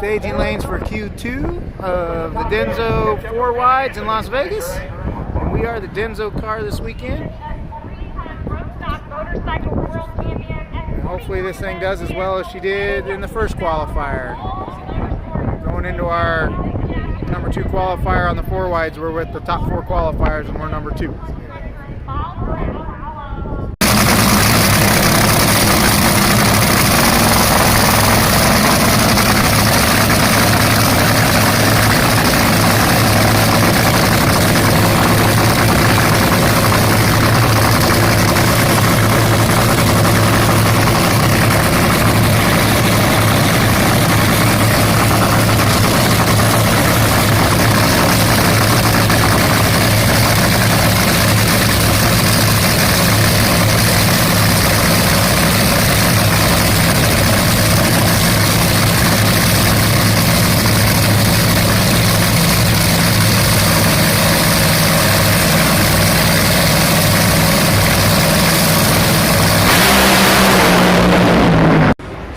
Staging lanes for Q2 of the Denso 4 wides in Las Vegas. And we are the Denso car this weekend. And hopefully this thing does as well as she did in the first qualifier. Going into our number 2 qualifier on the 4 wides, we're with the top 4 qualifiers and we're number 2.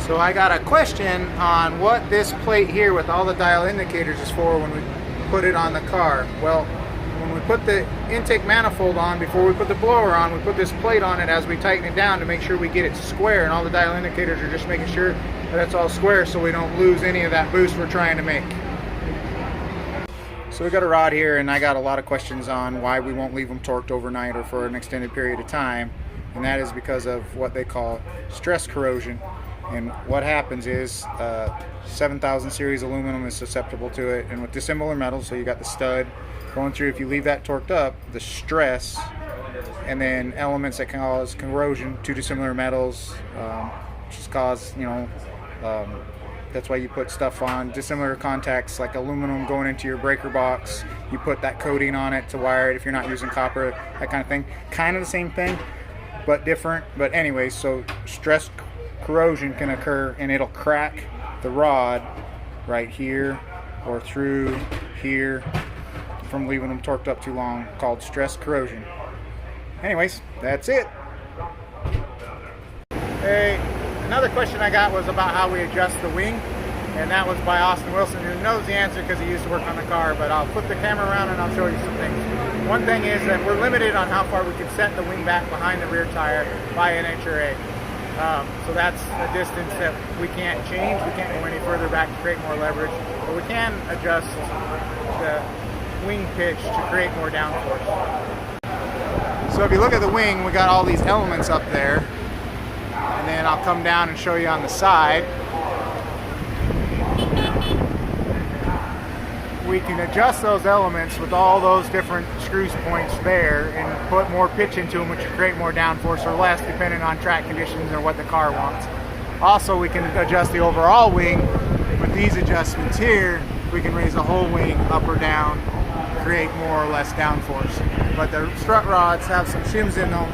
So I got a question on what this plate here with all the dial indicators is for when we put it on the car. Well, when we put the intake manifold on, before we put the blower on, we put this plate on it as we tighten it down to make sure we get it square, and all the dial indicators are just making sure that it's all square so we don't lose any of that boost we're trying to make. So we got a rod here, and I got a lot of questions on why we won't leave them torqued overnight or for an extended period of time, and that is because of what they call stress corrosion. And what happens is 7000 series aluminum is susceptible to it, and with dissimilar metals, so you got the stud going through, if you leave that torqued up, the stress and then elements that can cause corrosion to dissimilar metals just cause, that's why you put stuff on dissimilar contacts like aluminum going into your breaker box. You put that coating on it to wire it if you're not using copper, that kind of thing. Kind of the same thing, but different. But anyway, so stress corrosion can occur and it'll crack the rod right here or through here from leaving them torqued up too long, called stress corrosion. Anyways, that's it. Hey, another question I got was about how we adjust the wing, and that was by Austin Wilson, who knows the answer because he used to work on the car, but I'll flip the camera around and I'll show you some things. One thing is that we're limited on how far we can set the wing back behind the rear tire by an inch or 8. So that's a distance that we can't change. We can't go any further back to create more leverage, but we can adjust the wing pitch to create more downforce. So if you look at the wing, we got all these elements up there, and then I'll come down and show you on the side. We can adjust those elements with all those different screw points there and put more pitch into them, which will create more downforce or less depending on track conditions or what the car wants. Also, we can adjust the overall wing with these adjustments here. We can raise the whole wing up or down, create more or less downforce. But the strut rods have some shims in them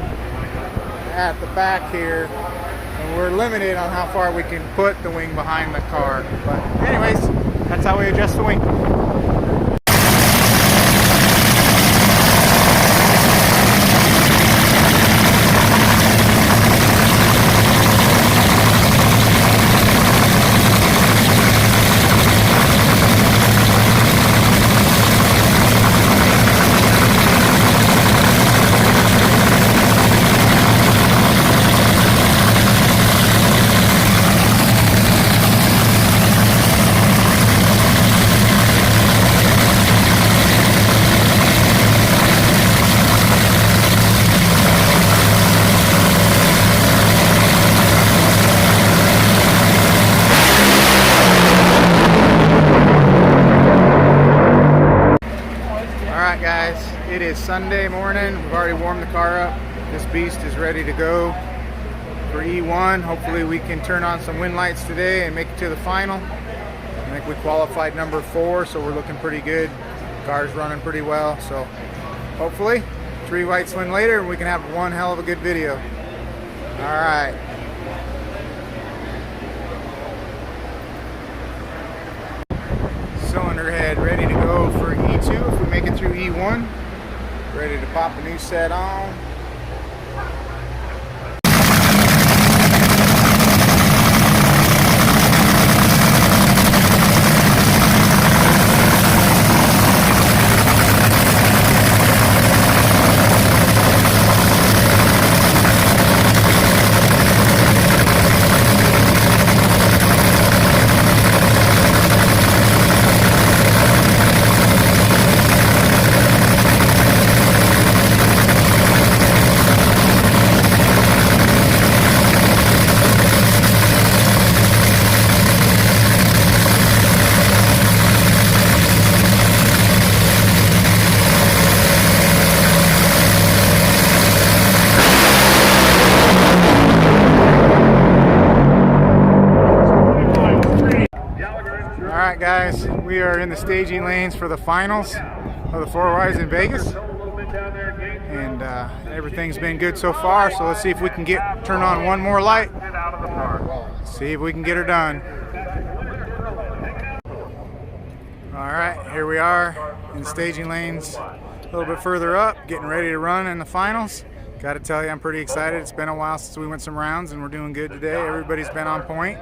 at the back here, and we're limited on how far we can put the wing behind the car. But anyways, that's how we adjust the wing. Guys, it is Sunday morning. We've already warmed the car up. This beast is ready to go for E1. Hopefully we can turn on some wind lights today and make it to the final. I think we qualified number 4, so we're looking pretty good. The car's running pretty well, so hopefully 3 white swing later and we can have one hell of a good video. All right. Cylinder head ready to go for E2 if we make it through E1. Ready to pop a new set on. We are in the staging lanes for the finals of the Four Wise in Vegas, and everything's been good so far. So let's see if we can turn on one more light. See if we can get her done. All right, here we are in the staging lanes, a little bit further up, getting ready to run in the finals. Got to tell you, I'm pretty excited. It's been a while since we went some rounds, and we're doing good today. Everybody's been on point.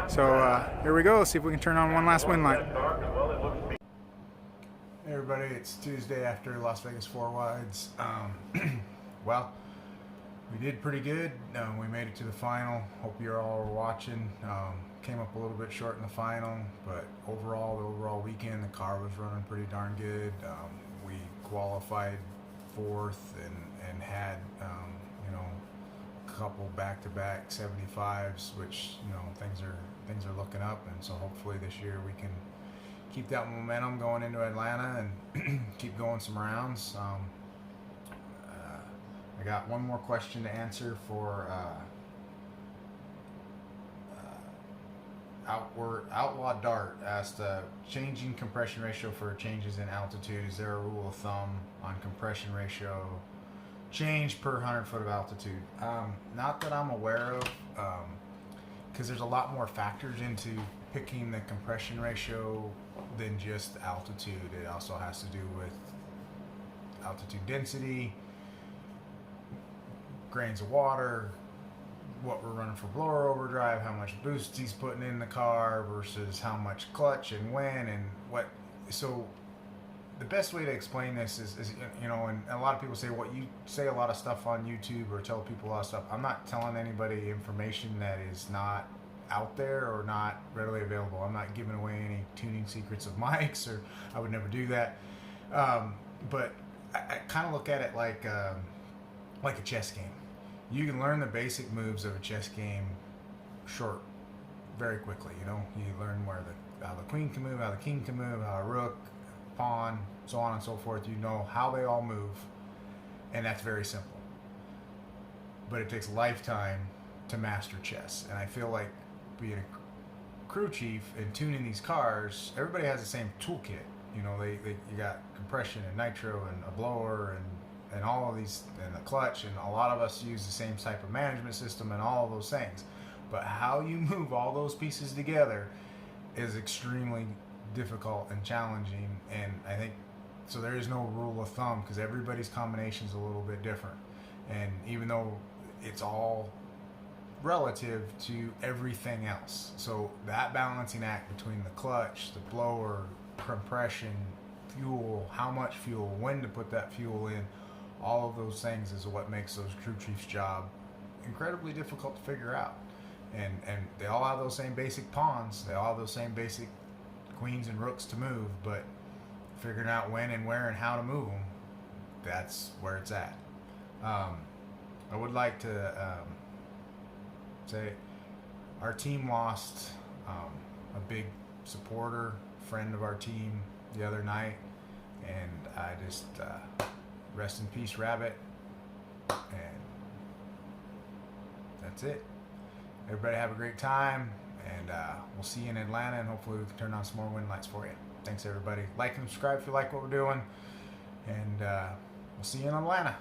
So here we go. See if we can turn on one last wind light. Hey everybody, it's Tuesday after Las Vegas Four Wides. Well, we did pretty good. We made it to the final. Hope you're all watching. Came up a little bit short in the final, but the overall weekend, the car was running pretty darn good. We qualified fourth and had a couple back-to-back 75s, which things are looking up, and so hopefully this year we can keep that momentum going into Atlanta and keep going some rounds. I got one more question to answer for Outlaw Dart asked, changing compression ratio for changes in altitude. Is there a rule of thumb on compression ratio change per 100 foot of altitude? Not that I'm aware of, because there's a lot more factors into picking the compression ratio than just altitude. It also has to do with altitude density, grains of water, what we're running for blower overdrive, how much boost he's putting in the car versus how much clutch and when and what. So the best way to explain this is and a lot of people say, well, you say a lot of stuff on YouTube or tell people a lot of stuff. I'm not telling anybody information that is not out there or not readily available. I'm not giving away any tuning secrets of mics, or I would never do that. But I kind of look at it like a chess game. You can learn the basic moves of a chess game very quickly. You learn how the queen can move, how the king can move, how a rook, pawn, so on and so forth. You know how they all move, and that's very simple. But it takes a lifetime to master chess, and I feel like being a crew chief and tuning these cars, everybody has the same toolkit. You got compression and nitro and a blower and all of these, and the clutch, and a lot of us use the same type of management system and all of those things. But how you move all those pieces together is extremely difficult and challenging, and I think so there is no rule of thumb, because everybody's combination is a little bit different. And even though it's all relative to everything else, so that balancing act between the clutch, the blower, compression, fuel, how much fuel, when to put that fuel in, all of those things is what makes those crew chiefs' job incredibly difficult to figure out. And they all have those same basic pawns, they all have those same basic queens and rooks to move, but figuring out when and where and how to move them, that's where it's at. I would like to say our team lost a big supporter, friend of our team the other night, and I just rest in peace, Rabbit, and that's it. Everybody have a great time, and we'll see you in Atlanta, and hopefully we can turn on some more wind lights for you. Thanks everybody. Like and subscribe if you like what we're doing, and we'll see you in Atlanta.